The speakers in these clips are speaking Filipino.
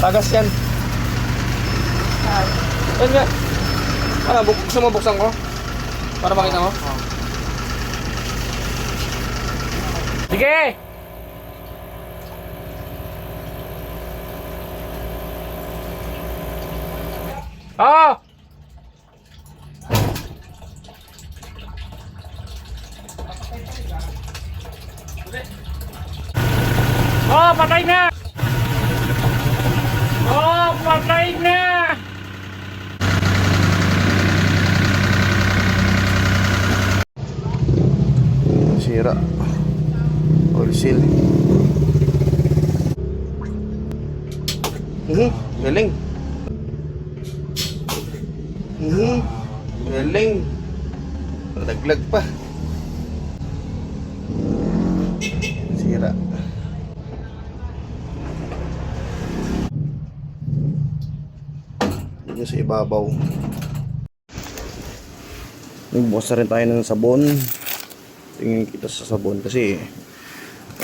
Tagas yan. Yan nga. Ano, gusto mo buksan ko? Para makita mo? Sige! Oh! Oh, patay na! Oh, patay na! Sira. Oil seal. Galing. Galing. Nalaglag pa. Sira. Dito sa ibabaw. Nagbukas na rin tayo ng sabon. Tingin kita sa sabon kasi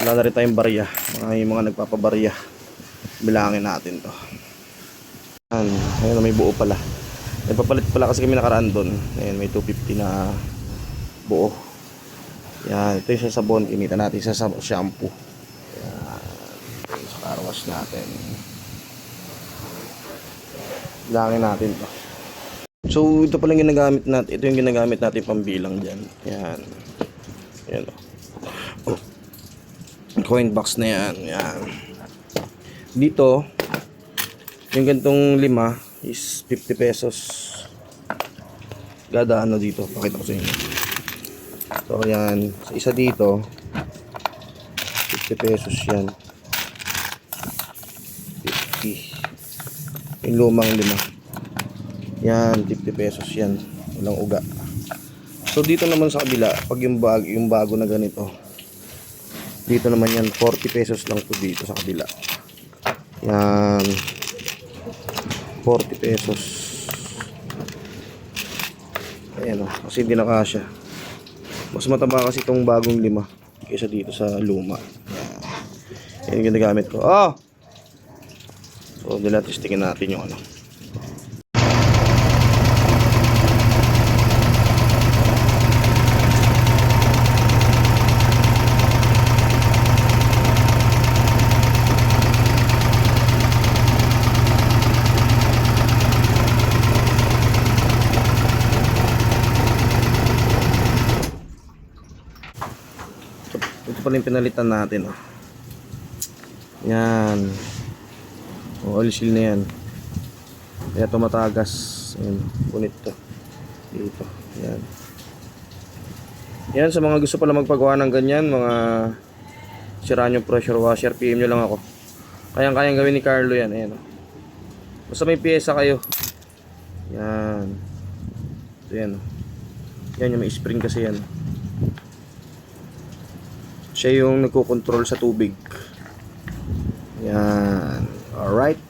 wala na rin tayong barya. Yung mga nagpapabarya, bilangin natin to. Ayun, may buo pala. Nagpapalit pala kasi kami nakaraan doon. Ayun, may 250 na buo. Yan, ito yung sa sabon. Kinita natin sa shampoo. Yan, ito yung sa car wash natin. Bilangin natin to. So ito pala yung ginagamit natin. Ito yung ginagamit natin pambilang dyan. Yan. Yan o. Coin box na yan. Yan. Dito, yung gantong 5 is 50 pesos. Gada ano dito. Pakita ko sa inyo. So yan. Sa isa dito, 50 pesos yan. 50. Yung lumang 5. Yan, 50 pesos yan. Walang uga. So dito naman sa kabila, pag yung bago na ganito, dito naman yan, 40 pesos lang to dito sa kabila. Yan, 40 pesos. Ayan o, kasi hindi na kasya. Mas mataba kasi itong bagong 5 kaysa dito sa luma. Yan yung ginagamit ko. Oh! So dilatestingin natin yung ano. Ito pala yung pinalitan natin oh. Yan. Oil seal na yan. Kaya tumatagas. Ayan, punit to. Dito. Yan. Yan, sa mga gusto pala magpagawa ng ganyan, mga siraan yung pressure washer, PM nyo lang ako. Kayang-kayang gawin ni Carlo yan. Ayan oh. Basta may pyesa kayo. Yan. Ito yan oh. Yan yung may spring kasi yan. Siya yung nagko-control sa tubig. Yan. Alright.